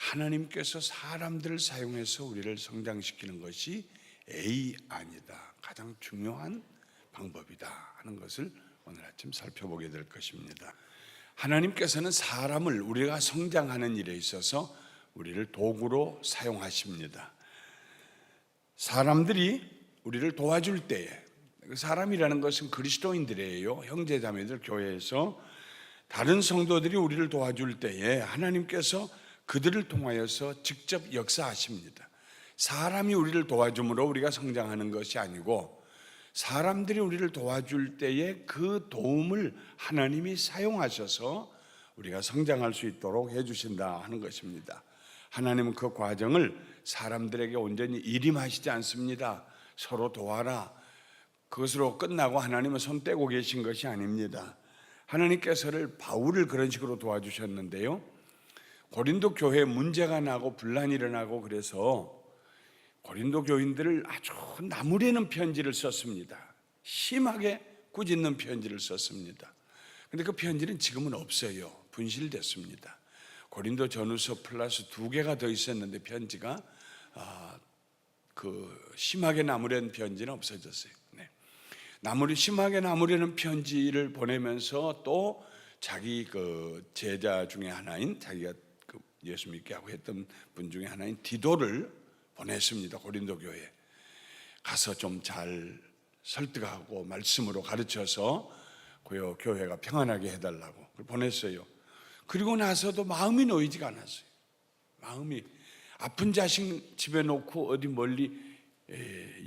하나님께서 사람들을 사용해서 우리를 성장시키는 것이 아니다, 가장 중요한 방법이다 하는 것을 오늘 아침 살펴보게 될 것입니다. 하나님께서는 사람을 우리가 성장하는 일에 있어서 우리를 도구로 사용하십니다. 사람들이 우리를 도와줄 때에, 사람이라는 것은 그리스도인들이에요. 형제자매들, 교회에서 다른 성도들이 우리를 도와줄 때에 하나님께서 그들을 통하여서 직접 역사하십니다. 사람이 우리를 도와줌으로 우리가 성장하는 것이 아니고, 사람들이 우리를 도와줄 때에 그 도움을 하나님이 사용하셔서 우리가 성장할 수 있도록 해주신다 하는 것입니다. 하나님은 그 과정을 사람들에게 온전히 일임하시지 않습니다. 서로 도와라, 그것으로 끝나고 하나님은 손 떼고 계신 것이 아닙니다. 하나님께서는 바울을 그런 식으로 도와주셨는데요, 고린도 교회에 문제가 나고 분란이 일어나고 그래서 고린도 교인들을 아주 나무래는 편지를 썼습니다. 심하게 꾸짖는 편지를 썼습니다. 그런데 그 편지는 지금은 없어요. 분실됐습니다. 고린도 전후서 플러스 2개가 더 있었는데 편지가 그 심하게 나무랜 편지는 없어졌어요. 심하게 나무래는 편지를 보내면서 또 자기 그 제자 중에 하나인, 자기가 그 예수 믿게 하고 했던 분 중에 하나인 디도를 보냈습니다. 고린도 교회에 가서 좀 잘 설득하고 말씀으로 가르쳐서 그 교회가 평안하게 해달라고 보냈어요. 그리고 나서도 마음이 놓이지가 않았어요. 마음이, 아픈 자식 집에 놓고 어디 멀리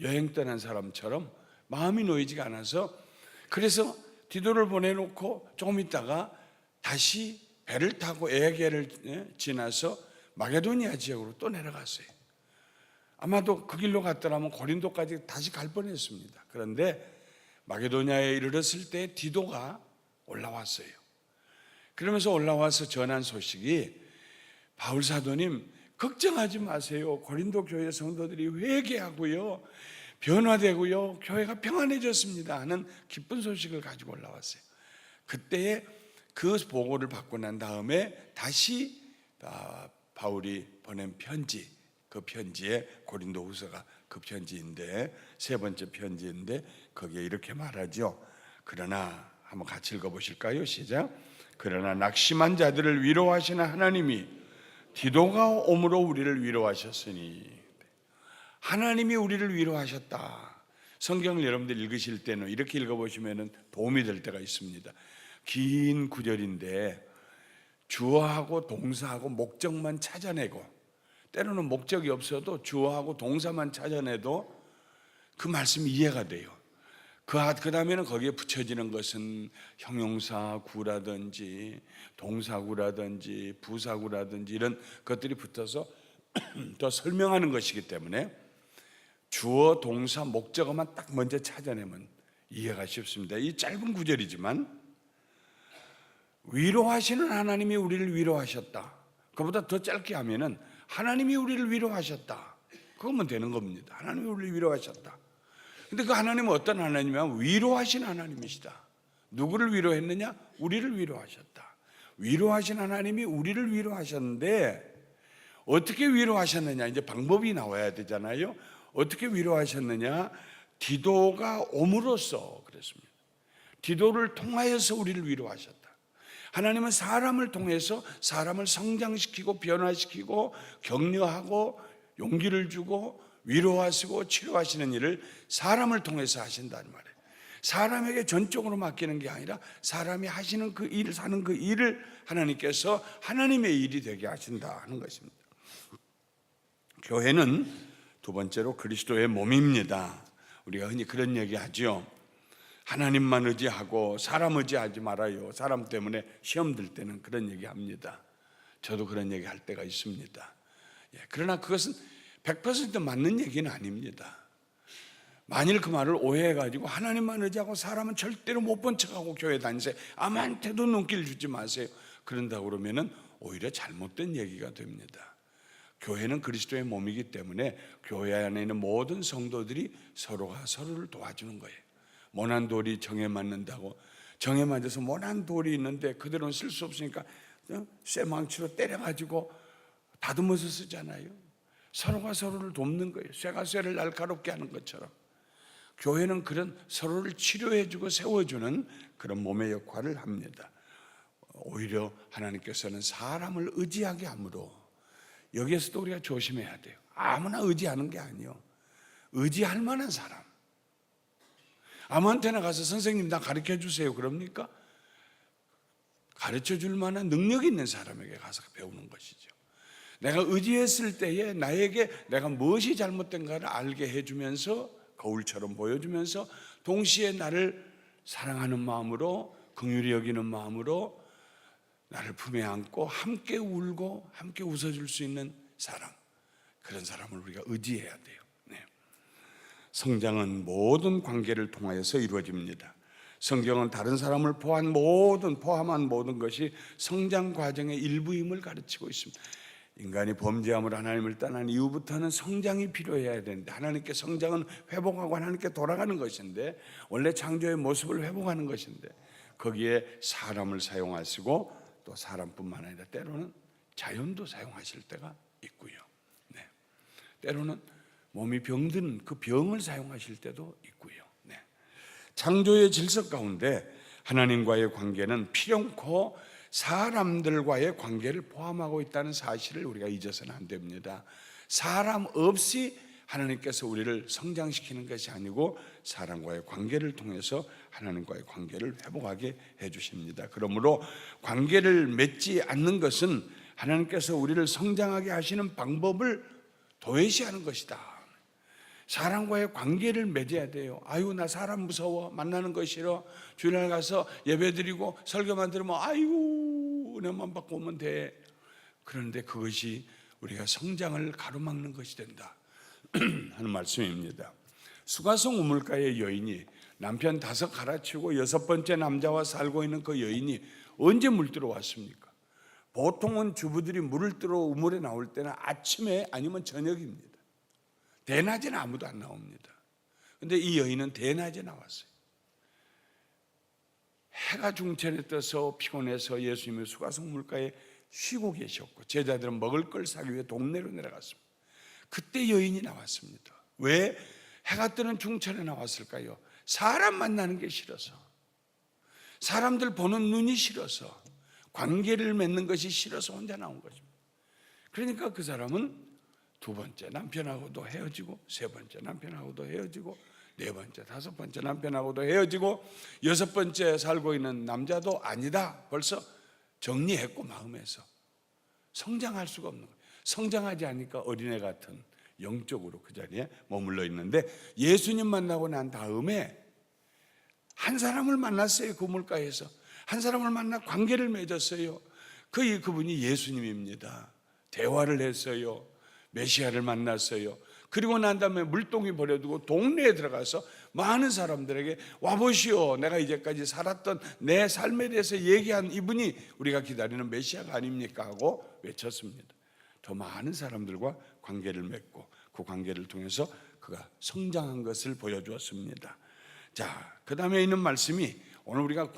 여행 떠난 사람처럼 마음이 놓이지가 않아서, 그래서 디도를 보내놓고 조금 있다가 다시 배를 타고 에게를 지나서 마게도니아 지역으로 또 내려갔어요. 아마도 그 길로 갔더라면 고린도까지 다시 갈 뻔했습니다. 그런데 마게도니아에 이르렀을 때 디도가 올라왔어요. 그러면서 올라와서 전한 소식이, 바울 사도님 걱정하지 마세요. 고린도 교회 성도들이 회개하고요, 변화되고요, 교회가 평안해졌습니다 하는 기쁜 소식을 가지고 올라왔어요. 그때에 그 보고를 받고 난 다음에 다시 바울이 보낸 편지, 그 편지에 고린도 후서가 그 편지인데, 세 번째 편지인데 거기에 이렇게 말하죠. 그러나, 한번 같이 읽어보실까요? 시작. 그러나 낙심한 자들을 위로하시는 하나님이 디도가 오므로 우리를 위로하셨으니. 하나님이 우리를 위로하셨다. 성경을 여러분들 읽으실 때는 이렇게 읽어보시면 도움이 될 때가 있습니다. 긴 구절인데 주어하고 동사하고 목적만 찾아내고, 때로는 목적이 없어도 주어하고 동사만 찾아내도 그 말씀이 이해가 돼요. 그 다음에는 거기에 붙여지는 것은 형용사구라든지 동사구라든지 부사구라든지 이런 것들이 붙어서 더 설명하는 것이기 때문에 주어, 동사, 목적어만 딱 먼저 찾아내면 이해가 쉽습니다. 이 짧은 구절이지만 위로하시는 하나님이 우리를 위로하셨다, 그보다 더 짧게 하면은 하나님이 우리를 위로하셨다, 그거면 되는 겁니다. 하나님이 우리를 위로하셨다. 근데 그 하나님은 어떤 하나님이냐면 위로하신 하나님이시다. 누구를 위로했느냐? 우리를 위로하셨다. 위로하신 하나님이 우리를 위로하셨는데 어떻게 위로하셨느냐? 이제 방법이 나와야 되잖아요. 어떻게 위로하셨느냐? 디도가 옴으로써 그랬습니다. 디도를 통하여서 우리를 위로하셨다. 하나님은 사람을 통해서 사람을 성장시키고 변화시키고 격려하고 용기를 주고 위로하시고 치료하시는 일을 사람을 통해서 하신다는 말이에요. 사람에게 전적으로 맡기는 게 아니라 사람이 하시는 그 일을, 사는 그 일을 하나님께서 하나님의 일이 되게 하신다 하는 것입니다. 교회는 두 번째로 그리스도의 몸입니다. 우리가 흔히 그런 얘기 하죠. 하나님만 의지하고 사람 의지하지 말아요. 사람 때문에 시험 들 때는 그런 얘기 합니다. 저도 그런 얘기 할 때가 있습니다. 그러나 그것은 100% 맞는 얘기는 아닙니다. 만일 그 말을 오해해가지고 하나님만 의지하고 사람은 절대로 못 본 척하고 교회 다니세요, 아무한테도 눈길 주지 마세요, 그런다고 그러면은 오히려 잘못된 얘기가 됩니다. 교회는 그리스도의 몸이기 때문에 교회 안에 있는 모든 성도들이 서로가 서로를 도와주는 거예요. 모난 돌이 정에 맞는다고, 정에 맞아서 모난 돌이 있는데 그대로는 쓸 수 없으니까 쇠망치로 때려가지고 다듬어서 쓰잖아요. 서로가 서로를 돕는 거예요. 쇠가 쇠를 날카롭게 하는 것처럼 교회는 그런 서로를 치료해주고 세워주는 그런 몸의 역할을 합니다. 오히려 하나님께서는 사람을 의지하게 함으로, 여기에서도 우리가 조심해야 돼요. 아무나 의지하는 게 아니에요. 의지할 만한 사람, 아무한테나 가서 선생님 나 가르쳐 주세요 그럽니까? 가르쳐 줄 만한 능력 있는 사람에게 가서 배우는 것이죠. 내가 의지했을 때에 나에게 내가 무엇이 잘못된가를 알게 해주면서, 거울처럼 보여주면서 동시에 나를 사랑하는 마음으로, 긍휼히 여기는 마음으로 나를 품에 안고 함께 울고 함께 웃어줄 수 있는 사람, 그런 사람을 우리가 의지해야 돼요. 성장은 모든 관계를 통하여서 이루어집니다. 성경은 다른 사람을 포함한 모든 것이 성장 과정의 일부임을 가르치고 있습니다. 인간이 범죄함으로 하나님을 떠난 이후부터는 성장이 필요해야 되는데, 하나님께 성장은 회복하고 하나님께 돌아가는 것인데, 원래 창조의 모습을 회복하는 것인데, 거기에 사람을 사용하시고 또 사람뿐만 아니라 때로는 자연도 사용하실 때가 있고요. 때로는 몸이 병든 그 병을 사용하실 때도 있고요. 창조의 질서 가운데 하나님과의 관계는 필연코 사람들과의 관계를 포함하고 있다는 사실을 우리가 잊어서는 안 됩니다. 사람 없이 하나님께서 우리를 성장시키는 것이 아니고 사람과의 관계를 통해서 하나님과의 관계를 회복하게 해주십니다. 그러므로 관계를 맺지 않는 것은 하나님께서 우리를 성장하게 하시는 방법을 도외시하는 것이다. 사람과의 관계를 맺어야 돼요. 아유, 나 사람 무서워, 만나는 거 싫어, 주일날 가서 예배드리고 설교만 들으면 아이고 은혜만 받고 오면 돼. 그런데 그것이 우리가 성장을 가로막는 것이 된다 하는 말씀입니다. 수가성 우물가의 여인이 남편 5 갈아치우고 6번째 남자와 살고 있는 그 여인이 언제 물 뜨러 왔습니까? 보통은 주부들이 물을 뜨러 우물에 나올 때는 아침에 아니면 저녁입니다. 대낮에는 아무도 안 나옵니다. 그런데 이 여인은 대낮에 나왔어요. 해가 중천에 떠서 피곤해서 예수님의 수가성 물가에 쉬고 계셨고, 제자들은 먹을 걸 사기 위해 동네로 내려갔습니다. 그때 여인이 나왔습니다. 왜 해가 뜨는 중천에 나왔을까요? 사람 만나는 게 싫어서, 사람들 보는 눈이 싫어서, 관계를 맺는 것이 싫어서 혼자 나온 것입니다. 그러니까 그 사람은 2번째 남편하고도 헤어지고, 3번째 남편하고도 헤어지고, 4번째, 5번째 남편하고도 헤어지고, 6번째 살고 있는 남자도 아니다 벌써 정리했고, 마음에서 성장할 수가 없는 거예요. 성장하지 않으니까 어린애 같은 영적으로 그 자리에 머물러 있는데, 예수님 만나고 난 다음에 한 사람을 만났어요. 그 물가에서 한 사람을 만나 관계를 맺었어요. 그분이 예수님입니다. 대화를 했어요. 메시아를 만났어요. 그리고 난 다음에 물동이 버려두고 동네에 들어가서 많은 사람들에게 와보시오, 내가 이제까지 살았던 내 삶에 대해서 얘기한 이분이 우리가 기다리는 메시아가 아닙니까 하고 외쳤습니다. 더 많은 사람들과 관계를 맺고 그 관계를 통해서 그가 성장한 것을 보여주었습니다. 자, 그 다음에 있는 말씀이 오늘 우리가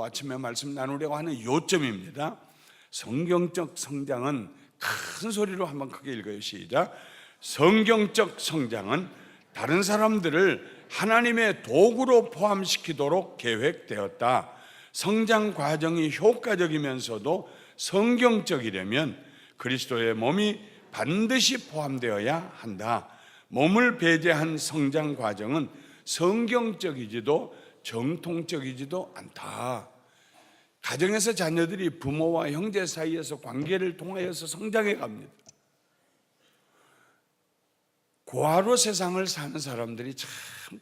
아침에 말씀 나누려고 하는 요점입니다. 성경적 성장은, 큰 소리로 한번 크게 읽어요. 시작. 성경적 성장은 다른 사람들을 하나님의 도구로 포함시키도록 계획되었다. 성장 과정이 효과적이면서도 성경적이려면 그리스도의 몸이 반드시 포함되어야 한다. 몸을 배제한 성장 과정은 성경적이지도 정통적이지도 않다. 가정에서 자녀들이 부모와 형제 사이에서 관계를 통하여서 성장해 갑니다. 고아로 세상을 사는 사람들이 참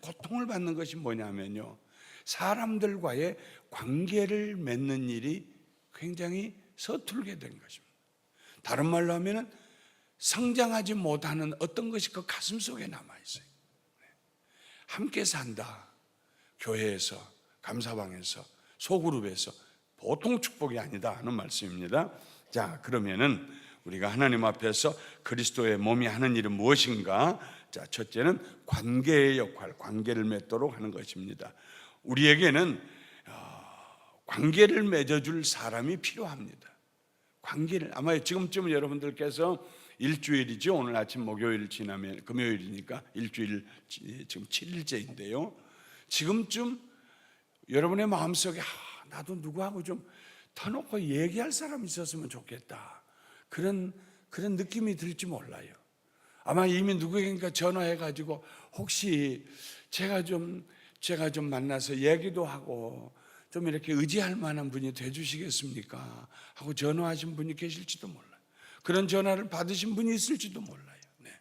고통을 받는 것이 뭐냐면요, 사람들과의 관계를 맺는 일이 굉장히 서툴게 된 것입니다. 다른 말로 하면 성장하지 못하는 어떤 것이 그 가슴 속에 남아있어요. 함께 산다, 교회에서, 감사방에서, 소그룹에서 보통 축복이 아니다 하는 말씀입니다. 자, 그러면은 우리가 하나님 앞에서 그리스도의 몸이 하는 일은 무엇인가? 자, 첫째는 관계의 역할, 관계를 맺도록 하는 것입니다. 우리에게는 관계를 맺어줄 사람이 필요합니다. 관계를 아마 지금쯤 여러분들께서 일주일이죠. 오늘 아침 목요일 지나면 금요일이니까 일주일 지금 7일째인데요. 지금쯤 여러분의 마음속에 나도 누구하고 좀 터놓고 얘기할 사람이 있었으면 좋겠다. 그런 느낌이 들지 몰라요. 아마 이미 누구에게인가 전화해가지고 혹시 제가 좀 만나서 얘기도 하고 좀 이렇게 의지할 만한 분이 돼주시겠습니까? 하고 전화하신 분이 계실지도 몰라요. 그런 전화를 받으신 분이 있을지도 몰라요. 네.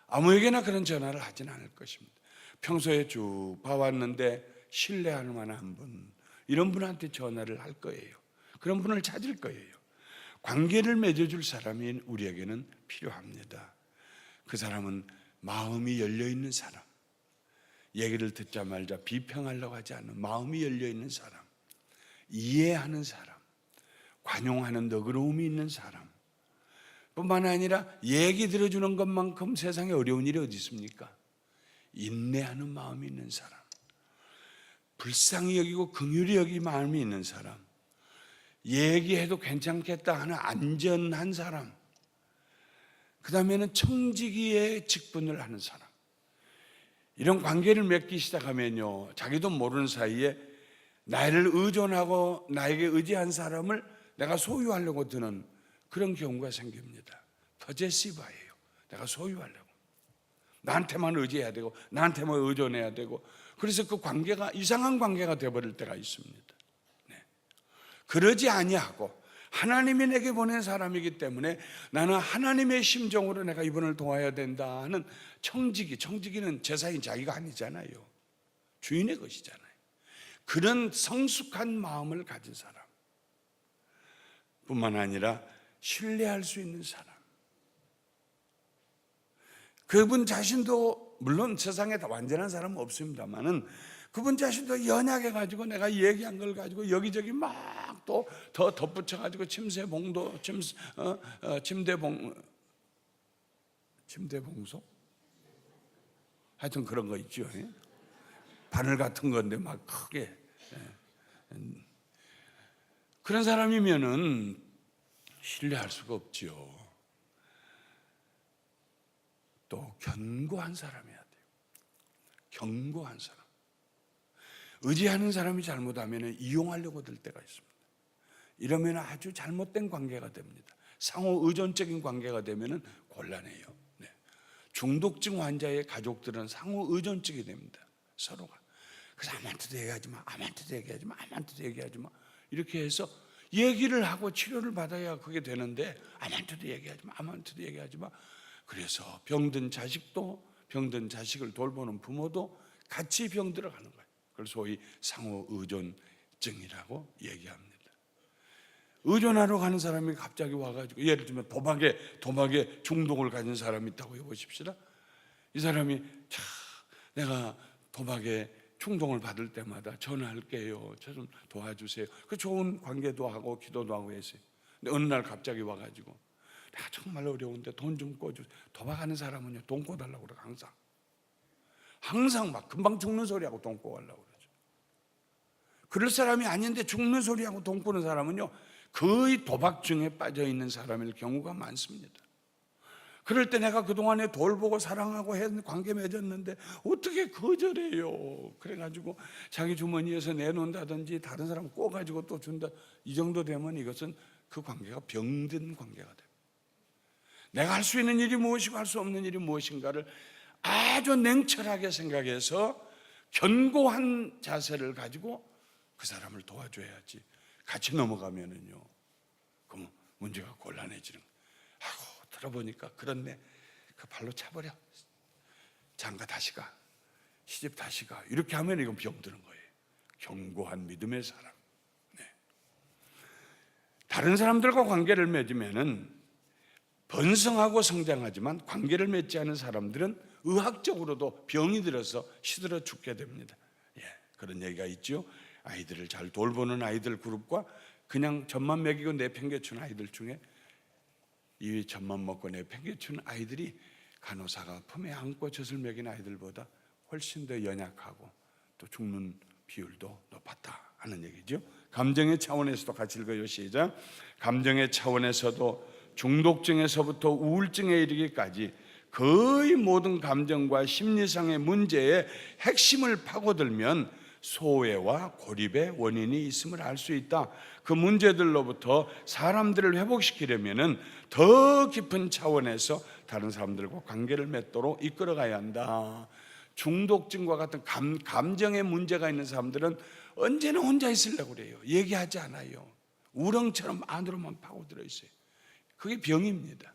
아무에게나 그런 전화를 하진 않을 것입니다. 평소에 쭉 봐왔는데 신뢰할 만한 분, 이런 분한테 전화를 할 거예요. 그런 분을 찾을 거예요. 관계를 맺어줄 사람이 우리에게는 필요합니다. 그 사람은 마음이 열려있는 사람, 얘기를 듣자마자 비평하려고 하지 않는 마음이 열려있는 사람, 이해하는 사람, 관용하는 너그러움이 있는 사람 뿐만 아니라 얘기 들어주는 것만큼 세상에 어려운 일이 어디 있습니까? 인내하는 마음이 있는 사람, 불쌍히 여기고 긍휼히 여기 마음이 있는 사람, 얘기해도 괜찮겠다 하는 안전한 사람, 그 다음에는 청지기의 직분을 하는 사람. 이런 관계를 맺기 시작하면요, 자기도 모르는 사이에 나를 의존하고 나에게 의지한 사람을 내가 소유하려고 드는 그런 경우가 생깁니다. 포제시브예요. 내가 소유하려고, 나한테만 의지해야 되고 나한테만 의존해야 되고, 그래서 그 관계가 이상한 관계가 되어버릴 때가 있습니다. 네. 그러지 아니하고 하나님이 내게 보낸 사람이기 때문에 나는 하나님의 심정으로 내가 이분을 도와야 된다 하는 청지기는 제사인 자기가 아니잖아요. 주인의 것이잖아요. 그런 성숙한 마음을 가진 사람 뿐만 아니라 신뢰할 수 있는 사람, 그분 자신도 물론 세상에 다 완전한 사람은 없습니다만은 그분 자신도 연약해가지고 내가 얘기한 걸 가지고 여기저기 막 또 더 덧붙여가지고 침대봉소? 하여튼 그런 거 있죠. 바늘 같은 건데 막 크게. 그런 사람이면은 신뢰할 수가 없죠. 또 견고한 사람이어야 돼요. 견고한 사람. 의지하는 사람이 잘못하면 이용하려고 들 때가 있습니다. 이러면 아주 잘못된 관계가 됩니다. 상호 의존적인 관계가 되면 곤란해요. 네. 중독증 환자의 가족들은 상호 의존적이 됩니다. 서로가. 그래서 아무한테도 얘기하지 마, 아무한테도 얘기하지 마, 아무한테도 얘기하지 마. 이렇게 해서 얘기를 하고 치료를 받아야 그게 되는데 아무한테도 얘기하지 마, 아무한테도 얘기하지 마. 그래서 병든 자식도, 병든 자식을 돌보는 부모도 같이 병들어가는 거예요. 그걸 소위 상호 의존증이라고 얘기합니다. 의존하러 가는 사람이 갑자기 와가지고, 예를 들면 도박에 중독을 가진 사람이 있다고 해보십시다. 이 사람이 내가 도박에 충동을 받을 때마다 전화할게요, 저 좀 도와주세요. 그 좋은 관계도 하고 기도도 하고 했어요. 근데 어느 날 갑자기 와가지고 내가 정말 어려운데 돈 좀 꿔주세요. 도박하는 사람은요, 돈 꿔달라고 그래요. 항상 막 금방 죽는 소리하고 돈 꿔달라고 그러죠. 그럴 사람이 아닌데 죽는 소리하고 돈 꿔는 사람은요, 거의 도박증에 빠져 있는 사람일 경우가 많습니다. 그럴 때 내가 그동안에 돌보고 사랑하고 관계 맺었는데 어떻게 거절해요? 그래가지고 자기 주머니에서 내놓는다든지 다른 사람 꼬가지고 또 준다. 이 정도 되면 이것은 그 관계가 병든 관계가 됩니다. 내가 할 수 있는 일이 무엇이고 할 수 없는 일이 무엇인가를 아주 냉철하게 생각해서 견고한 자세를 가지고 그 사람을 도와줘야지. 같이 넘어가면은요, 그럼 문제가 곤란해지는 거예요. 아이고, 들어보니까 그렇네. 그 발로 차버려. 장가 다시 가. 시집 다시 가. 이렇게 하면 이건 병드는 거예요. 견고한 믿음의 사람. 네. 다른 사람들과 관계를 맺으면은 번성하고 성장하지만 관계를 맺지 않은 사람들은 의학적으로도 병이 들어서 시들어 죽게 됩니다. 예, 그런 얘기가 있죠. 아이들을 잘 돌보는 아이들 그룹과 그냥 젖만 먹이고 내팽개치는 아이들 중에 이 젖만 먹고 내팽개치는 아이들이 간호사가 품에 안고 젖을 먹이는 아이들보다 훨씬 더 연약하고 또 죽는 비율도 높았다 하는 얘기죠. 감정의 차원에서도 같이 읽어요. 시작. 감정의 차원에서도 중독증에서부터 우울증에 이르기까지 거의 모든 감정과 심리상의 문제의 핵심을 파고들면 소외와 고립의 원인이 있음을 알 수 있다. 그 문제들로부터 사람들을 회복시키려면 더 깊은 차원에서 다른 사람들과 관계를 맺도록 이끌어가야 한다. 중독증과 같은 감정의 문제가 있는 사람들은 언제나 혼자 있으려고 그래요. 얘기하지 않아요. 우렁처럼 안으로만 파고들어 있어요. 그게 병입니다.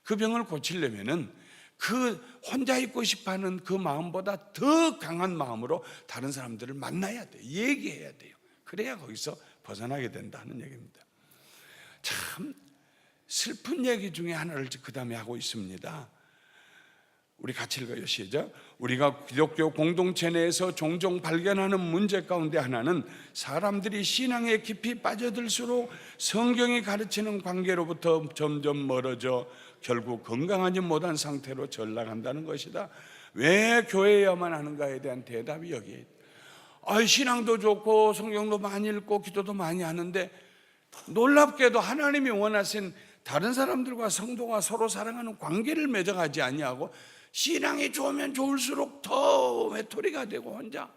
그 병을 고치려면은 그 혼자 있고 싶어하는 그 마음보다 더 강한 마음으로 다른 사람들을 만나야 돼요. 얘기해야 돼요. 그래야 거기서 벗어나게 된다는 얘기입니다. 참 슬픈 얘기 중에 하나를 그 다음에 하고 있습니다. 우리 같이 읽어요. 시작. 우리가 기독교 공동체 내에서 종종 발견하는 문제 가운데 하나는 사람들이 신앙에 깊이 빠져들수록 성경이 가르치는 관계로부터 점점 멀어져 결국 건강하지 못한 상태로 전락한다는 것이다. 왜 교회에야만 하는가에 대한 대답이 여기에 있다. 신앙도 좋고 성경도 많이 읽고 기도도 많이 하는데 놀랍게도 하나님이 원하신 다른 사람들과 성도가 서로 사랑하는 관계를 맺어가지 아니하고 신앙이 좋으면 좋을수록 더 외톨이가 되고 혼자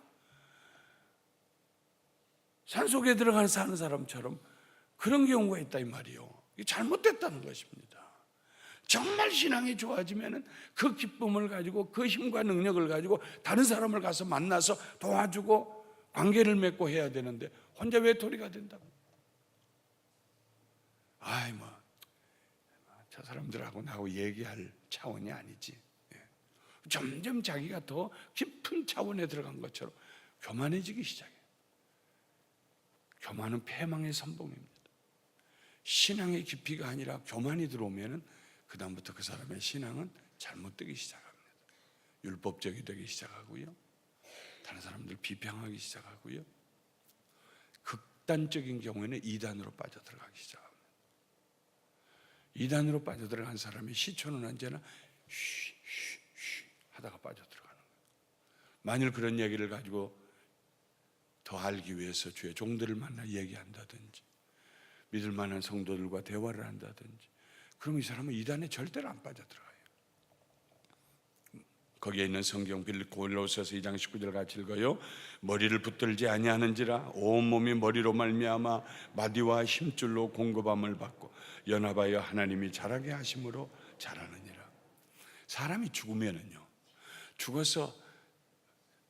산속에 들어가서 사는 사람처럼 그런 경우가 있다 이 말이에요. 이게 잘못됐다는 것입니다. 정말 신앙이 좋아지면 그 기쁨을 가지고 그 힘과 능력을 가지고 다른 사람을 가서 만나서 도와주고 관계를 맺고 해야 되는데 혼자 외톨이가 된다고. 저 사람들하고 나하고 얘기할 차원이 아니지. 점점 자기가 더 깊은 차원에 들어간 것처럼 교만해지기 시작해요. 교만은 패망의 선봉입니다. 신앙의 깊이가 아니라 교만이 들어오면 그 다음부터 그 사람의 신앙은 잘못되기 시작합니다. 율법적이 되기 시작하고요, 다른 사람들 비평하기 시작하고요, 극단적인 경우에는 이단으로 빠져들어가기 시작합니다. 이단으로 빠져들어간 사람의 시초는 언제나 쉬 하다가 빠져들어가는 거예요. 만일 그런 얘기를 가지고 더 알기 위해서 주의 종들을 만나 얘기한다든지 믿을 만한 성도들과 대화를 한다든지 그러면 이 사람은 이단에 절대로 안 빠져들어가요. 거기에 있는 성경 골로새서 2장 19절 같이 읽어요. 머리를 붙들지 아니하는지라 온몸이 머리로 말미암아 마디와 힘줄로 공급함을 받고 연합하여 하나님이 자라게 하심으로 자라느니라. 사람이 죽으면은요, 죽어서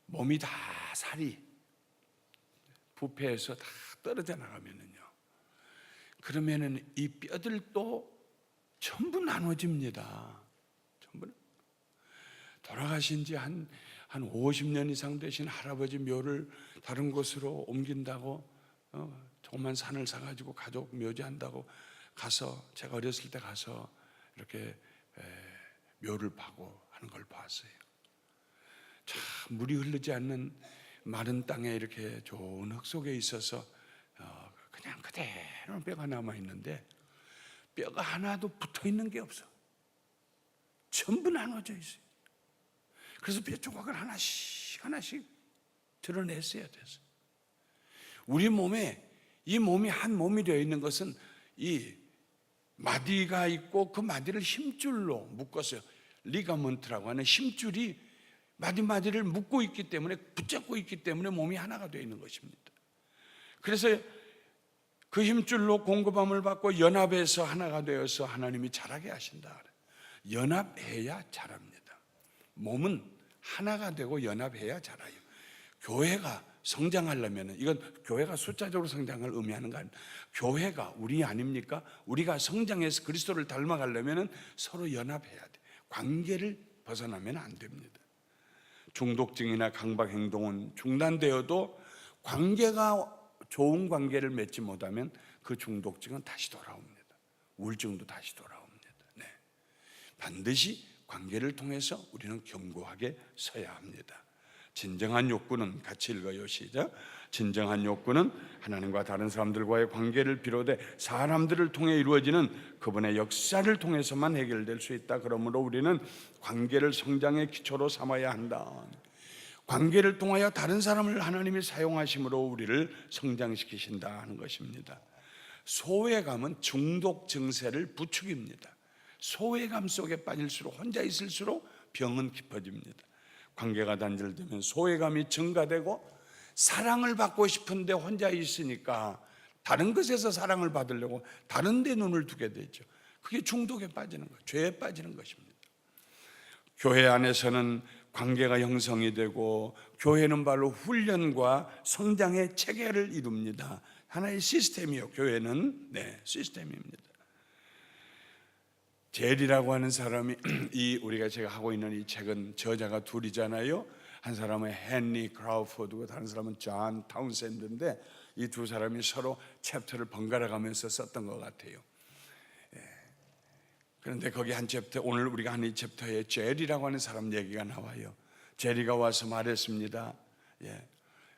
몸이 다 살이 부패해서 다 떨어져 나가면은요, 그러면은 이 뼈들도 전부 나눠집니다. 전부. 돌아가신 지 한 50년 이상 되신 할아버지 묘를 다른 곳으로 옮긴다고 조그만 산을 사가지고 가족 묘지한다고 가서, 제가 어렸을 때 가서 이렇게 묘를 파고 하는 걸 봤어요. 참 물이 흐르지 않는 마른 땅에 이렇게 좋은 흙 속에 있어서 그냥 그대로 뼈가 남아있는데 뼈가 하나도 붙어있는 게 없어. 전부 나눠져 있어요. 그래서 뼈 조각을 하나씩 드러냈어야 됐어요. 우리 몸에 이 몸이 한 몸이 되어 있는 것은 이 마디가 있고 그 마디를 힘줄로 묶었어요. 리가먼트라고 하는 힘줄이 마디를 묶고 있기 때문에, 붙잡고 있기 때문에 몸이 하나가 되어 있는 것입니다. 그래서 그 힘줄로 공급함을 받고 연합해서 하나가 되어서 하나님이 자라게 하신다. 연합해야 자랍니다. 몸은 하나가 되고 연합해야 자라요. 교회가 성장하려면, 이건 교회가 숫자적으로 성장을 의미하는 거 아닙니다. 교회가 우리 아닙니까? 우리가 성장해서 그리스도를 닮아가려면 서로 연합해야 돼. 관계를 벗어나면 안 됩니다. 중독증이나 강박 행동은 중단되어도 관계가 좋은 관계를 맺지 못하면 그 중독증은 다시 돌아옵니다. 우울증도 다시 돌아옵니다. 네. 반드시 관계를 통해서 우리는 견고하게 서야 합니다. 진정한 욕구는, 같이 읽어요. 시작. 진정한 욕구는 하나님과 다른 사람들과의 관계를 비롯해 사람들을 통해 이루어지는 그분의 역사를 통해서만 해결될 수 있다. 그러므로 우리는 관계를 성장의 기초로 삼아야 한다. 관계를 통하여 다른 사람을 하나님이 사용하심으로 우리를 성장시키신다 하는 것입니다. 소외감은 중독 증세를 부추깁니다. 소외감 속에 빠질수록, 혼자 있을수록 병은 깊어집니다. 관계가 단절되면 소외감이 증가되고, 사랑을 받고 싶은데 혼자 있으니까 다른 것에서 사랑을 받으려고 다른 데 눈을 두게 되죠. 그게 중독에 빠지는 것, 죄에 빠지는 것입니다. 교회 안에서는 관계가 형성이 되고, 교회는 바로 훈련과 성장의 체계를 이룹니다. 하나의 시스템이요. 교회는 시스템입니다. 젤이라고 하는 사람이 제가 하고 있는 이 책은 저자가 둘이잖아요. 한 사람은 헨리 크라우포드고 다른 사람은 존 타운센드인데, 이 두 사람이 서로 챕터를 번갈아 가면서 썼던 것 같아요. 그런데 거기 한 챕터, 오늘 우리가 한 이 챕터에 제리라고 하는 사람 얘기가 나와요. 제리가 와서 말했습니다.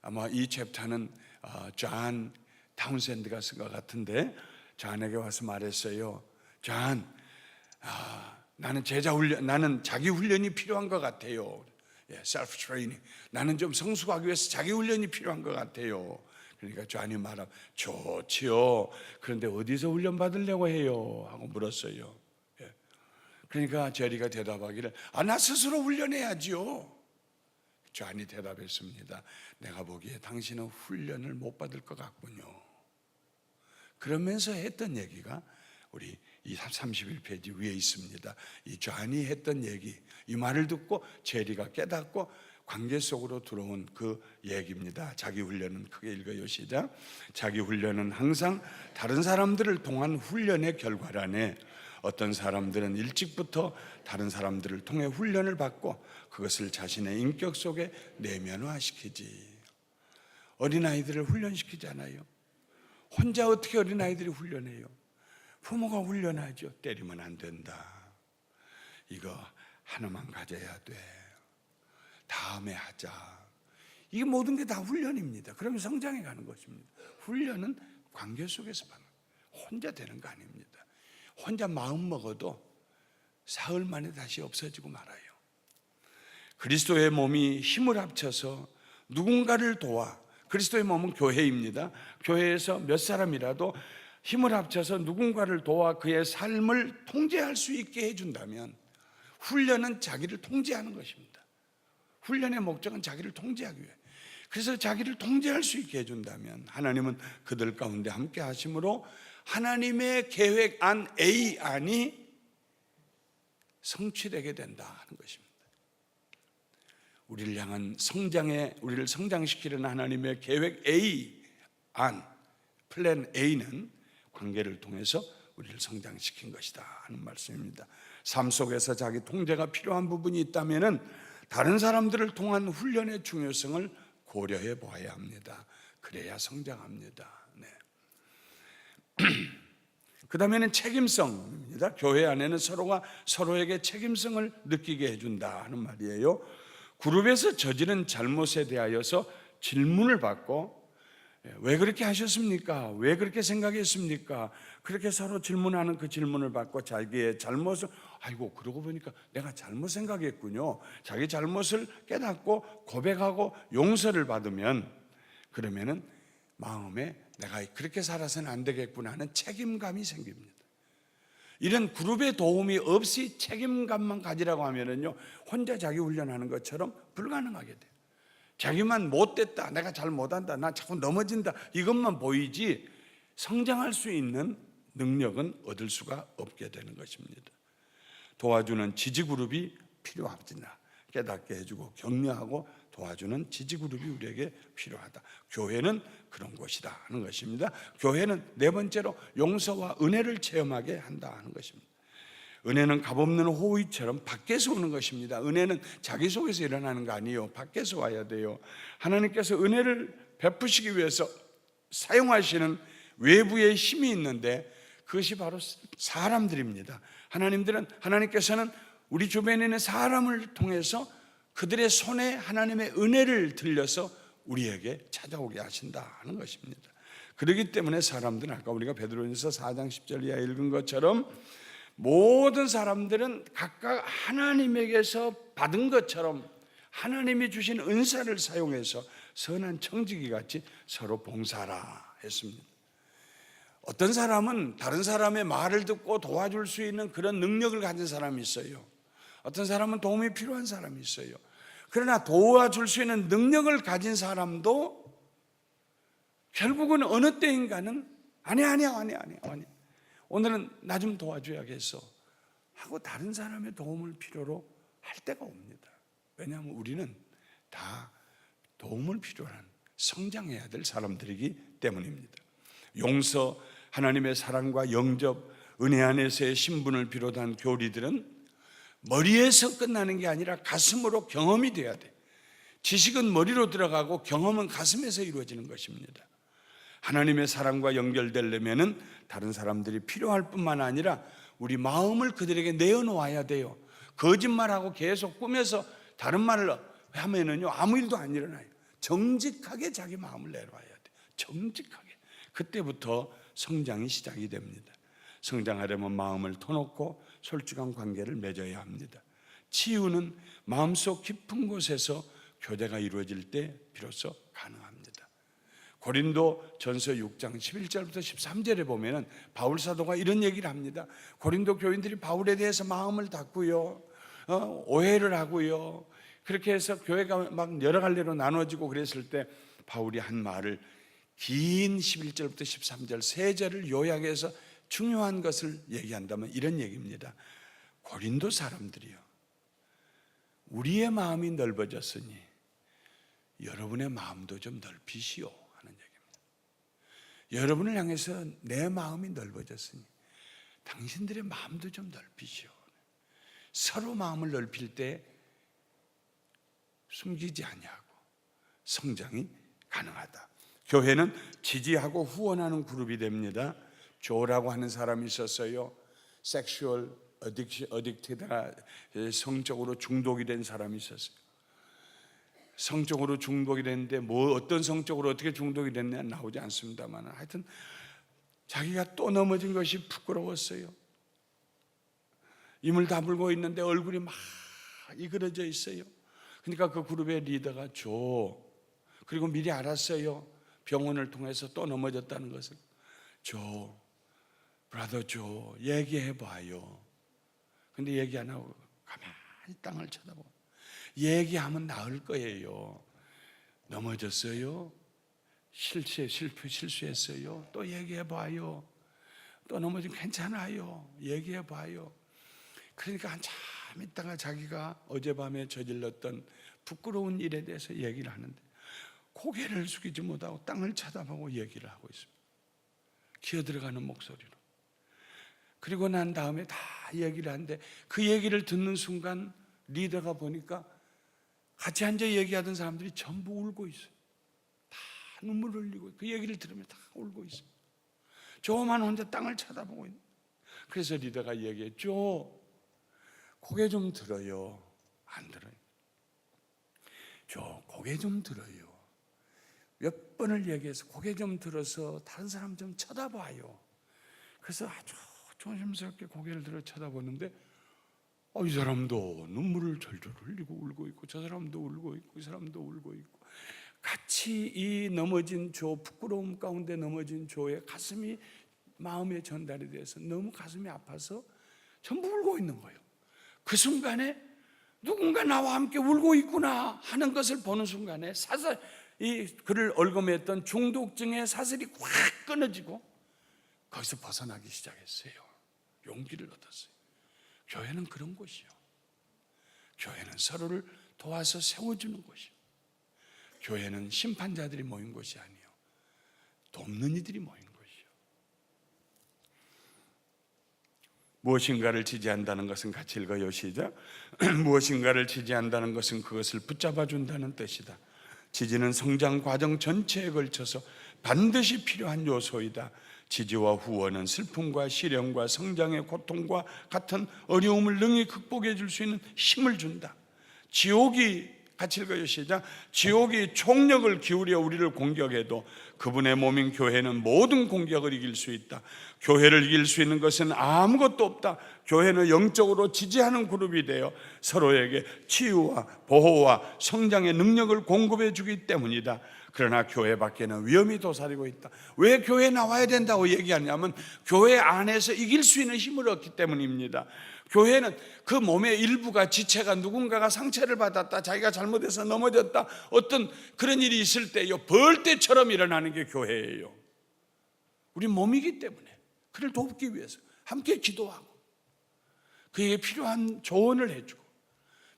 아마 이 챕터는 존 타운센드가 쓴 것 같은데, 존에게 와서 말했어요. 존, 나는 나는 자기 훈련이 필요한 것 같아요. 셀프 트레이닝. 나는 좀 성숙하기 위해서 자기 훈련이 필요한 것 같아요. 그러니까 존이 말하면 좋지요. 그런데 어디서 훈련 받으려고 해요? 하고 물었어요. 그러니까 제리가 대답하기를 나 스스로 훈련해야지요. 존이 대답했습니다. 내가 보기에 당신은 훈련을 못 받을 것 같군요. 그러면서 했던 얘기가 우리 이 31페이지 위에 있습니다. 이 존이 했던 얘기, 이 말을 듣고 제리가 깨닫고 관계 속으로 들어온 그 얘기입니다. 자기 훈련은, 크게 읽어요. 시작. 자기 훈련은 항상 다른 사람들을 통한 훈련의 결과라네. 어떤 사람들은 일찍부터 다른 사람들을 통해 훈련을 받고 그것을 자신의 인격 속에 내면화시키지. 어린아이들을 훈련시키잖아요. 혼자 어떻게 어린아이들이 훈련해요? 부모가 훈련하죠. 때리면 안 된다. 이거 하나만 가져야 돼. 다음에 하자. 이게 모든 게 다 훈련입니다. 그러면 성장해 가는 것입니다. 훈련은 관계 속에서 받는, 혼자 되는 거 아닙니다. 혼자 마음 먹어도 사흘 만에 다시 없어지고 말아요. 그리스도의 몸이 힘을 합쳐서 누군가를 도와, 그리스도의 몸은 교회입니다. 교회에서 몇 사람이라도 힘을 합쳐서 누군가를 도와 그의 삶을 통제할 수 있게 해준다면, 훈련은 자기를 통제하는 것입니다. 훈련의 목적은 자기를 통제하기 위해. 그래서 자기를 통제할 수 있게 해준다면 하나님은 그들 가운데 함께 하심으로 하나님의 계획 안, A 안이 성취되게 된다 하는 것입니다. 우리를 향한 우리를 성장시키려는 하나님의 계획 A 안, 플랜 A는 관계를 통해서 우리를 성장시킨 것이다 하는 말씀입니다. 삶 속에서 자기 통제가 필요한 부분이 있다면 다른 사람들을 통한 훈련의 중요성을 고려해 보아야 합니다. 그래야 성장합니다. 그 다음에는 책임성입니다. 교회 안에는 서로가 서로에게 책임성을 느끼게 해준다 하는 말이에요. 그룹에서 저지른 잘못에 대하여서 질문을 받고, 왜 그렇게 하셨습니까? 왜 그렇게 생각했습니까? 그렇게 서로 질문하는 그 질문을 받고 자기의 잘못을, 아이고 그러고 보니까 내가 잘못 생각했군요. 자기 잘못을 깨닫고 고백하고 용서를 받으면, 그러면은 마음에 내가 그렇게 살아서는 안 되겠구나 하는 책임감이 생깁니다. 이런 그룹의 도움이 없이 책임감만 가지라고 하면은요, 혼자 자기 훈련하는 것처럼 불가능하게 돼요. 자기만 못됐다, 내가 잘 못한다, 나 자꾸 넘어진다, 이것만 보이지 성장할 수 있는 능력은 얻을 수가 없게 되는 것입니다. 도와주는 지지그룹이 필요합니다. 깨닫게 해주고 격려하고 도와주는 지지그룹이 우리에게 필요하다. 교회는 그런 곳이다 하는 것입니다. 교회는 네 번째로 용서와 은혜를 체험하게 한다 하는 것입니다. 은혜는 값없는 호의처럼 밖에서 오는 것입니다. 은혜는 자기 속에서 일어나는 거 아니에요. 밖에서 와야 돼요. 하나님께서 은혜를 베푸시기 위해서 사용하시는 외부의 힘이 있는데 그것이 바로 사람들입니다. 하나님께서는 우리 주변에 있는 사람을 통해서 그들의 손에 하나님의 은혜를 들려서 우리에게 찾아오게 하신다 하는 것입니다. 그렇기 때문에 사람들은, 아까 우리가 베드로전서 4장 10절 이하 읽은 것처럼, 모든 사람들은 각각 하나님에게서 받은 것처럼 하나님이 주신 은사를 사용해서 선한 청지기 같이 서로 봉사하라 했습니다. 어떤 사람은 다른 사람의 말을 듣고 도와줄 수 있는 그런 능력을 가진 사람이 있어요. 어떤 사람은 도움이 필요한 사람이 있어요. 그러나 도와줄 수 있는 능력을 가진 사람도 결국은 어느 때인가는 아니야 오늘은 나 좀 도와줘야겠어 하고 다른 사람의 도움을 필요로 할 때가 옵니다. 왜냐하면 우리는 다 도움을 필요로 한 성장해야 될 사람들이기 때문입니다. 용서, 하나님의 사랑과 영접, 은혜 안에서의 신분을 비롯한 교리들은 머리에서 끝나는 게 아니라 가슴으로 경험이 돼야 돼. 지식은 머리로 들어가고 경험은 가슴에서 이루어지는 것입니다. 하나님의 사랑과 연결되려면 다른 사람들이 필요할 뿐만 아니라 우리 마음을 그들에게 내어놓아야 돼요. 거짓말하고 계속 꾸며서 다른 말을 하면은요 아무 일도 안 일어나요. 정직하게 자기 마음을 내놓아야 돼. 정직하게. 그때부터 성장이 시작이 됩니다. 성장하려면 마음을 터놓고 솔직한 관계를 맺어야 합니다. 치유는 마음속 깊은 곳에서 교제가 이루어질 때 비로소 가능합니다. 고린도 전서 6장 11절부터 13절에 보면은 바울 사도가 이런 얘기를 합니다. 고린도 교인들이 바울에 대해서 마음을 닫고요, 오해를 하고요, 그렇게 해서 교회가 막 여러 갈래로 나눠지고 그랬을 때 바울이 한 말을 긴 11절부터 13절 세 절을 요약해서 중요한 것을 얘기한다면 이런 얘기입니다. 고린도 사람들이요, 우리의 마음이 넓어졌으니 여러분의 마음도 좀 넓히시오 하는 얘기입니다. 여러분을 향해서 내 마음이 넓어졌으니 당신들의 마음도 좀 넓히시오. 서로 마음을 넓힐 때 숨기지 아니하고 성장이 가능하다. 교회는 지지하고 후원하는 그룹이 됩니다. 조라고 하는 사람이 있었어요. 섹슈얼 어딕티드가 성적으로 중독이 된 사람이 있었어요. 성적으로 중독이 됐는데 뭐 어떤 성적으로 어떻게 중독이 됐냐 나오지 않습니다만 하여튼 자기가 또 넘어진 것이 부끄러웠어요. 입을 다물고 있는데 얼굴이 막 이그러져 있어요. 그러니까 그 그룹의 리더가 조, 그리고 미리 알았어요. 병원을 통해서 또 넘어졌다는 것을. 조, 브라더 조, 얘기해봐요. 근데 얘기 안 하고 가만히 땅을 쳐다보고, 얘기하면 나을 거예요. 넘어졌어요? 실수했어요? 또 얘기해봐요. 또 넘어지면 괜찮아요. 얘기해봐요. 그러니까 한참 있다가 자기가 어젯밤에 저질렀던 부끄러운 일에 대해서 얘기를 하는데 고개를 숙이지 못하고 땅을 쳐다보고 얘기를 하고 있습니다. 기어들어가는 목소리로. 그리고 난 다음에 다 얘기를 하는데 그 얘기를 듣는 순간 리더가 보니까 같이 앉아 얘기하던 사람들이 전부 울고 있어요. 다 눈물을 흘리고 그 얘기를 들으면 다 울고 있어요. 조만 혼자 땅을 쳐다보고 있는. 그래서 리더가 얘기했죠. 고개 좀 들어요. 안 들어요. 저 고개 좀 들어요. 몇 번을 얘기해서 고개 좀 들어서 다른 사람 좀 쳐다봐요. 그래서 아주 조심스럽게 고개를 들어 쳐다보는데 이 사람도 눈물을 절절 흘리고 울고 있고 저 사람도 울고 있고 이 사람도 울고 있고 같이 이 넘어진 조, 부끄러움 가운데 넘어진 조의 가슴이 마음에 전달이 돼서 너무 가슴이 아파서 전부 울고 있는 거예요. 그 순간에 누군가 나와 함께 울고 있구나 하는 것을 보는 순간에 이 그를 얽어맸던 중독증의 사슬이 확 끊어지고 거기서 벗어나기 시작했어요. 용기를 얻었어요. 교회는 그런 곳이요. 교회는 서로를 도와서 세워주는 곳이요. 교회는 심판자들이 모인 곳이 아니요, 돕는 이들이 모인 곳이요. 무엇인가를 지지한다는 것은 같이 읽어요. 시작. 무엇인가를 지지한다는 것은 그것을 붙잡아 준다는 뜻이다. 지지는 성장 과정 전체에 걸쳐서 반드시 필요한 요소이다. 지지와 후원은 슬픔과 시련과 성장의 고통과 같은 어려움을 능히 극복해 줄 수 있는 힘을 준다. 지옥이 같이 읽어요. 시작. 지옥이 총력을 기울여 우리를 공격해도 그분의 몸인 교회는 모든 공격을 이길 수 있다. 교회를 이길 수 있는 것은 아무것도 없다. 교회는 영적으로 지지하는 그룹이 되어 서로에게 치유와 보호와 성장의 능력을 공급해 주기 때문이다. 그러나 교회 밖에는 위험이 도사리고 있다. 왜 교회에 나와야 된다고 얘기하냐면 교회 안에서 이길 수 있는 힘을 얻기 때문입니다. 교회는 그 몸의 일부가, 지체가, 누군가가 상처를 받았다, 자기가 잘못해서 넘어졌다, 어떤 그런 일이 있을 때요, 벌떼처럼 일어나는 게 교회예요. 우리 몸이기 때문에 그를 돕기 위해서 함께 기도하고 그에게 필요한 조언을 해주고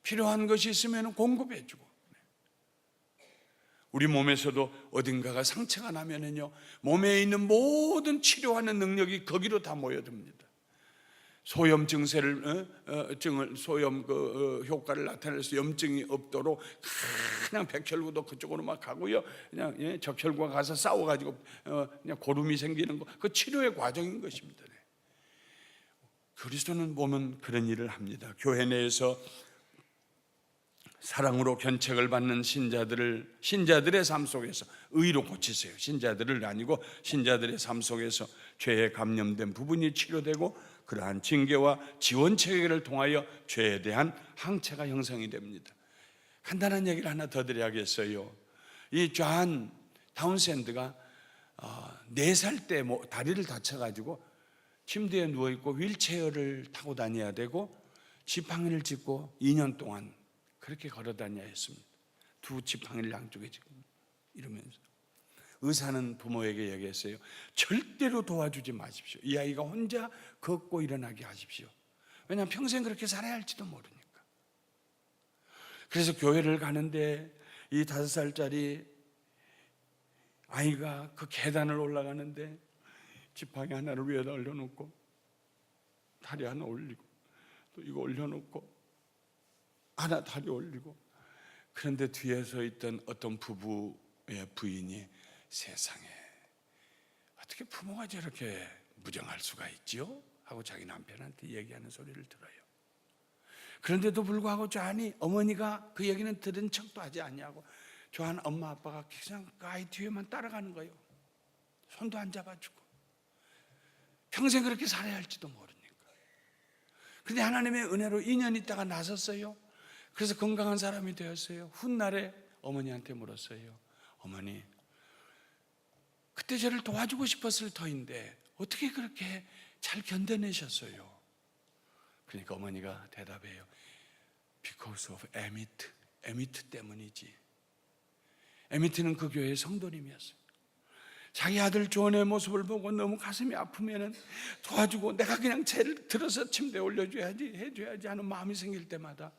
필요한 것이 있으면 공급해주고, 우리 몸에서도 어딘가가 상처가 나면은요, 몸에 있는 모든 치료하는 능력이 거기로 다 모여듭니다. 소염 증세를 소염 효과를 나타내서 염증이 없도록 그냥 백혈구도 그쪽으로 막 가고요, 그냥 적혈구가 가서 싸워가지고 그냥 고름이 생기는 거, 그 치료의 과정인 것입니다. 그리스도는 보면 그런 일을 합니다. 교회 내에서 사랑으로 견책을 받는 신자들의 삶 속에서 의로 고치세요. 신자들을 아니고 신자들의 삶 속에서 죄에 감염된 부분이 치료되고 그러한 징계와 지원 체계를 통하여 죄에 대한 항체가 형성이 됩니다. 간단한 얘기를 하나 더 드려야겠어요. 이 존 타운샌드가 4살 때 다리를 다쳐가지고 침대에 누워있고 휠체어를 타고 다녀야 되고 지팡이를 짚고 2년 동안 그렇게 걸어다녀야 했습니다. 2 지팡이를 양쪽에 짚고 이러면서 의사는 부모에게 얘기했어요. 절대로 도와주지 마십시오. 이 아이가 혼자 걷고 일어나게 하십시오. 왜냐하면 평생 그렇게 살아야 할지도 모르니까. 그래서 교회를 가는데 이 5살짜리 아이가 그 계단을 올라가는데 지팡이 하나를 위에다 올려놓고 다리 하나 올리고 또 이거 올려놓고 하나 다리 올리고, 그런데 뒤에 서 있던 어떤 부부의 부인이 세상에 어떻게 부모가 저렇게 무정할 수가 있지요? 하고 자기 남편한테 얘기하는 소리를 들어요. 그런데도 불구하고 존이 어머니가 그 얘기는 들은 척도 하지 않냐고 존 엄마 아빠가 그냥 그 아이 뒤에만 따라가는 거예요. 손도 안 잡아주고 평생 그렇게 살아야 할지도 모르니까. 그런데 하나님의 은혜로 2년 있다가 나섰어요. 그래서 건강한 사람이 되었어요. 훗날에 어머니한테 물었어요. 어머니, 그때 저를 도와주고 싶었을 터인데 어떻게 그렇게 잘 견뎌내셨어요? 그러니까 어머니가 대답해요. Because of 에미트. 에미트 때문이지. 에미트는 그 교회의 성도님이었어요. 자기 아들 존의 모습을 보고 너무 가슴이 아프면은 도와주고 내가 그냥 쟤를 들어서 침대에 올려줘야지, 해줘야지 하는 마음이 생길 때마다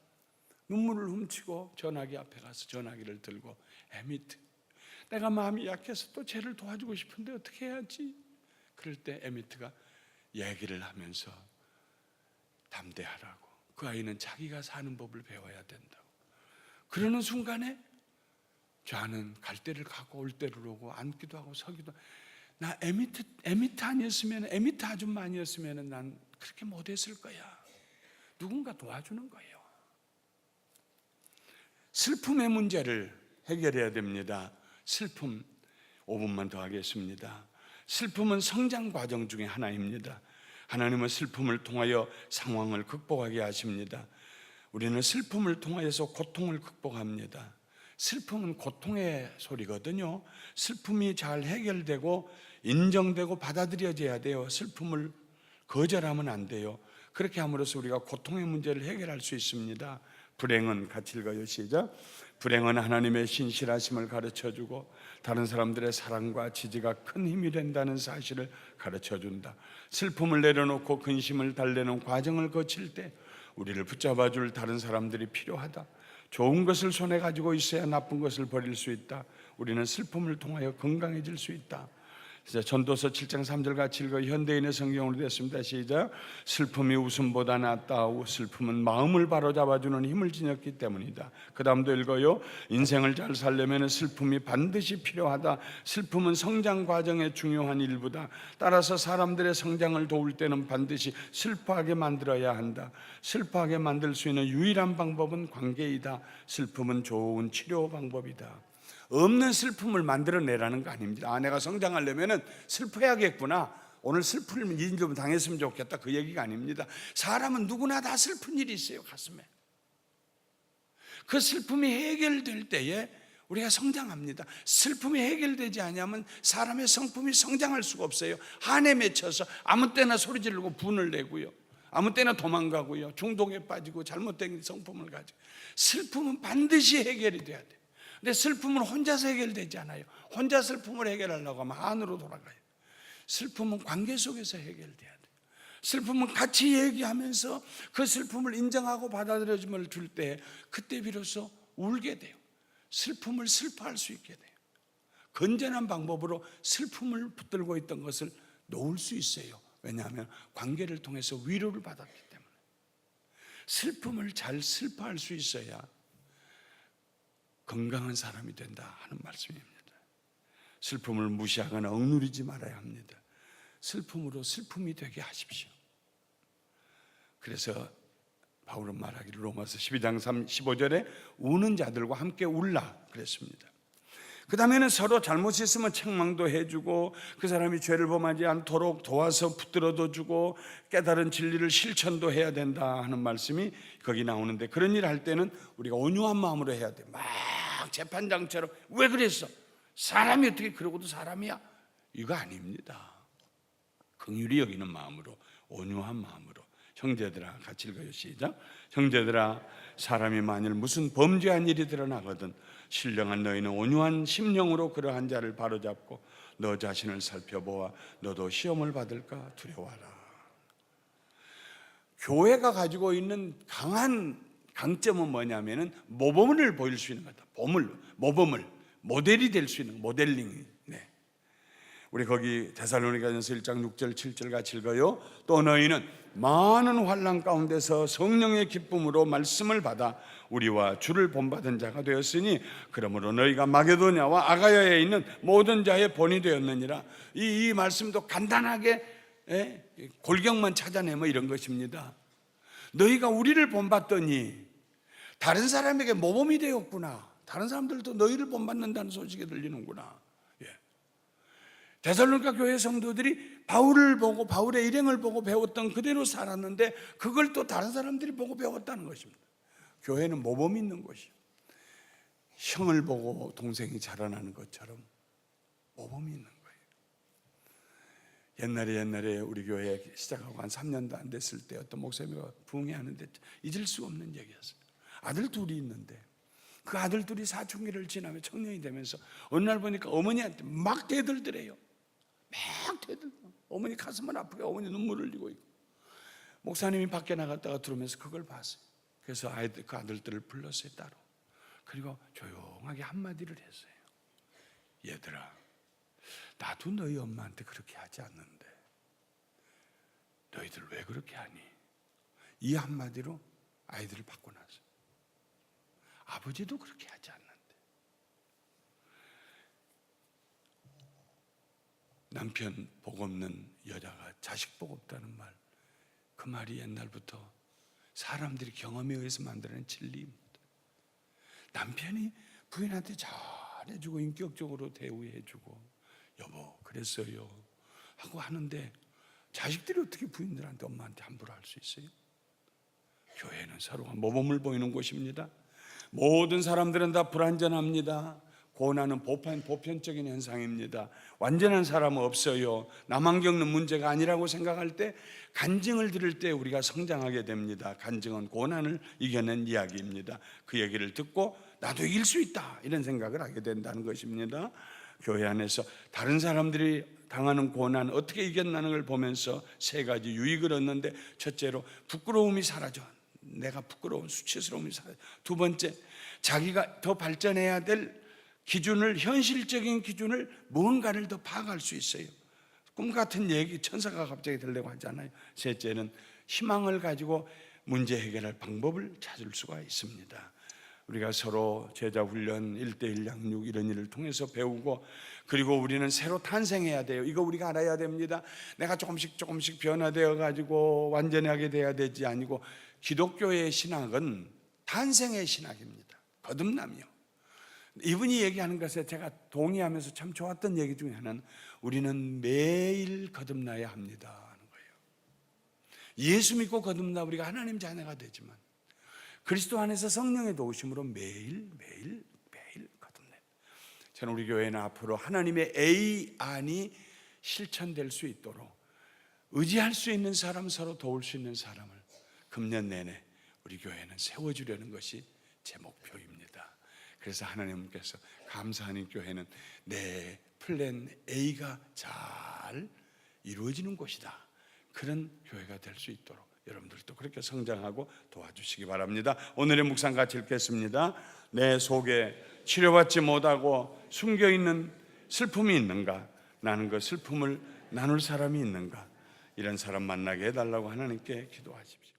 눈물을 훔치고 전화기 앞에 가서 전화기를 들고 에미트, 내가 마음이 약해서 또 쟤를 도와주고 싶은데 어떻게 해야지? 그럴 때 에미트가 얘기를 하면서 담대하라고, 그 아이는 자기가 사는 법을 배워야 된다고. 그러는 순간에 저는 갈 때를 가고 올 때를 오고 앉기도 하고 서기도 하고, 나 에미트 아니었으면, 에미트 아줌마 아니었으면 난 그렇게 못했을 거야. 누군가 도와주는 거예요. 슬픔의 문제를 해결해야 됩니다. 슬픔 5분만 더 하겠습니다. 슬픔은 성장 과정 중에 하나입니다. 하나님은 슬픔을 통하여 상황을 극복하게 하십니다. 우리는 슬픔을 통하여서 고통을 극복합니다. 슬픔은 고통의 소리거든요. 슬픔이 잘 해결되고 인정되고 받아들여져야 돼요. 슬픔을 거절하면 안 돼요. 그렇게 함으로써 우리가 고통의 문제를 해결할 수 있습니다. 불행은, 같이 읽어요. 시작. 불행은 하나님의 신실하심을 가르쳐주고 다른 사람들의 사랑과 지지가 큰 힘이 된다는 사실을 가르쳐준다. 슬픔을 내려놓고 근심을 달래는 과정을 거칠 때 우리를 붙잡아줄 다른 사람들이 필요하다. 좋은 것을 손에 가지고 있어야 나쁜 것을 버릴 수 있다. 우리는 슬픔을 통하여 건강해질 수 있다. 전도서 7장 3절 같이 읽어 현대인의 성경으로 됐습니다. 시작. 슬픔이 웃음보다 낫다. 슬픔은 마음을 바로잡아주는 힘을 지녔기 때문이다. 그 다음도 읽어요. 인생을 잘 살려면 슬픔이 반드시 필요하다. 슬픔은 성장 과정의 중요한 일부다. 따라서 사람들의 성장을 도울 때는 반드시 슬퍼하게 만들어야 한다. 슬퍼하게 만들 수 있는 유일한 방법은 관계이다. 슬픔은 좋은 치료 방법이다. 없는 슬픔을 만들어내라는 거 아닙니다. 내가 성장하려면 슬퍼야겠구나, 오늘 슬픔을 일 좀 당했으면 좋겠다, 그 얘기가 아닙니다. 사람은 누구나 다 슬픈 일이 있어요, 가슴에. 그 슬픔이 해결될 때에 우리가 성장합니다. 슬픔이 해결되지 않으면 사람의 성품이 성장할 수가 없어요. 한에 맺혀서 아무 때나 소리 지르고 분을 내고요, 아무 때나 도망가고요, 중독에 빠지고 잘못된 성품을 가지고. 슬픔은 반드시 해결이 돼야 돼요. 근데 슬픔은 혼자서 해결되지 않아요. 혼자 슬픔을 해결하려고 하면 안으로 돌아가요. 슬픔은 관계 속에서 해결돼야 돼요. 슬픔은 같이 얘기하면서 그 슬픔을 인정하고 받아들여줌을 줄 때, 그때 비로소 울게 돼요. 슬픔을 슬퍼할 수 있게 돼요. 건전한 방법으로 슬픔을 붙들고 있던 것을 놓을 수 있어요. 왜냐하면 관계를 통해서 위로를 받았기 때문에. 슬픔을 잘 슬퍼할 수 있어야 건강한 사람이 된다 하는 말씀입니다. 슬픔을 무시하거나 억누르지 말아야 합니다. 슬픔으로 슬픔이 되게 하십시오. 그래서 바울은 말하기를 로마서 12장 15절에 우는 자들과 함께 울라 그랬습니다. 그 다음에는 서로 잘못이 있으면 책망도 해주고, 그 사람이 죄를 범하지 않도록 도와서 붙들어도 주고, 깨달은 진리를 실천도 해야 된다 하는 말씀이 거기 나오는데, 그런 일을 할 때는 우리가 온유한 마음으로 해야 돼. 막 재판장처럼 왜 그랬어? 사람이 어떻게 그러고도 사람이야? 이거 아닙니다. 긍휼히 여기는 마음으로, 온유한 마음으로. 형제들아, 같이 읽어요. 시작. 형제들아, 사람이 만일 무슨 범죄한 일이 드러나거든 신령한 너희는 온유한 심령으로 그러한 자를 바로잡고 너 자신을 살펴보아 너도 시험을 받을까 두려워하라. 교회가 가지고 있는 강한 강점은 뭐냐면은 모범을 보일 수 있는 거다. 모범을 모델이 될 수 있는 모델링. 네. 우리 거기 데살로니가전서 1장 6절 7절 같이 읽어요. 또 너희는 많은 환난 가운데서 성령의 기쁨으로 말씀을 받아 우리와 주를 본받은 자가 되었으니 그러므로 너희가 마게도냐와 아가야에 있는 모든 자의 본이 되었느니라. 이 말씀도 간단하게 골격만 찾아내면 이런 것입니다. 너희가 우리를 본받더니 다른 사람에게 모범이 되었구나. 다른 사람들도 너희를 본받는다는 소식이 들리는구나. 데살로니가 교회 성도들이 바울을 보고 바울의 일행을 보고 배웠던 그대로 살았는데, 그걸 또 다른 사람들이 보고 배웠다는 것입니다. 교회는 모범이 있는 것이요, 형을 보고 동생이 자라나는 것처럼 모범이 있는 거예요. 옛날에 우리 교회 시작하고 한 3년도 안 됐을 때 어떤 목사님이 부흥회하는데 잊을 수 없는 얘기였어요. 아들 둘이 있는데 그 아들 둘이 사춘기를 지나며 청년이 되면서 어느 날 보니까 어머니한테 막 대들더래요. 막 대들고, 어머니 가슴은 아프게 어머니 눈물을 흘리고 있고, 목사님이 밖에 나갔다가 들어오면서 그걸 봤어요. 그래서 그 아들들을 불렀어요, 따로. 그리고 조용하게 한마디를 했어요. 얘들아, 나도 너희 엄마한테 그렇게 하지 않는데 너희들 왜 그렇게 하니? 이 한마디로 아이들을 바꿔놨어요. 아버지도 그렇게 하지 않는데. 남편 복 없는 여자가 자식 복 없다는 말, 그 말이 옛날부터 사람들이 경험에 의해서 만들어낸 진리입니다. 남편이 부인한테 잘해주고 인격적으로 대우해주고 여보 그랬어요 하고 하는데, 자식들이 어떻게 부인들한테 엄마한테 함부로 할 수 있어요? 교회는 서로가 모범을 보이는 곳입니다. 모든 사람들은 다 불완전합니다. 고난은 보편적인 현상입니다. 완전한 사람은 없어요. 나만 겪는 문제가 아니라고 생각할 때, 간증을 들을 때 우리가 성장하게 됩니다. 간증은 고난을 이겨낸 이야기입니다. 그 얘기를 듣고 나도 이길 수 있다 이런 생각을 하게 된다는 것입니다. 교회 안에서 다른 사람들이 당하는 고난 어떻게 이겼나는 걸 보면서 세 가지 유익을 얻는데, 첫째로 부끄러움이 사라져. 내가 부끄러운 수치스러움이 사라져. 두 번째, 자기가 더 발전해야 될 기준을, 현실적인 기준을 무언가를 더 파악할 수 있어요. 꿈 같은 얘기 천사가 갑자기 들려고 하잖아요. 셋째는 희망을 가지고 문제 해결할 방법을 찾을 수가 있습니다. 우리가 서로 제자 훈련, 1:1 양육 이런 일을 통해서 배우고, 그리고 우리는 새로 탄생해야 돼요. 이거 우리가 알아야 됩니다. 내가 조금씩 변화되어 가지고 완전하게 돼야 되지 아니고, 기독교의 신학은 탄생의 신학입니다. 거듭남이요. 이분이 얘기하는 것에 제가 동의하면서 참 좋았던 얘기 중에 하나는 우리는 매일 거듭나야 합니다 하는 거예요. 예수 믿고 거듭나 우리가 하나님 자녀가 되지만 그리스도 안에서 성령의 도우심으로 매일 거듭나요. 저는 우리 교회는 앞으로 하나님의 A안이 실천될 수 있도록 의지할 수 있는 사람, 서로 도울 수 있는 사람을 금년 내내 우리 교회는 세워주려는 것이 제 목표입니다. 그래서 하나님께서 감사하는 교회는 내 플랜 A가 잘 이루어지는 곳이다, 그런 교회가 될 수 있도록 여러분들도 그렇게 성장하고 도와주시기 바랍니다. 오늘의 묵상 같이 읽겠습니다. 내 속에 치료받지 못하고 숨겨있는 슬픔이 있는가? 나는 그 슬픔을 나눌 사람이 있는가? 이런 사람 만나게 해달라고 하나님께 기도하십시오.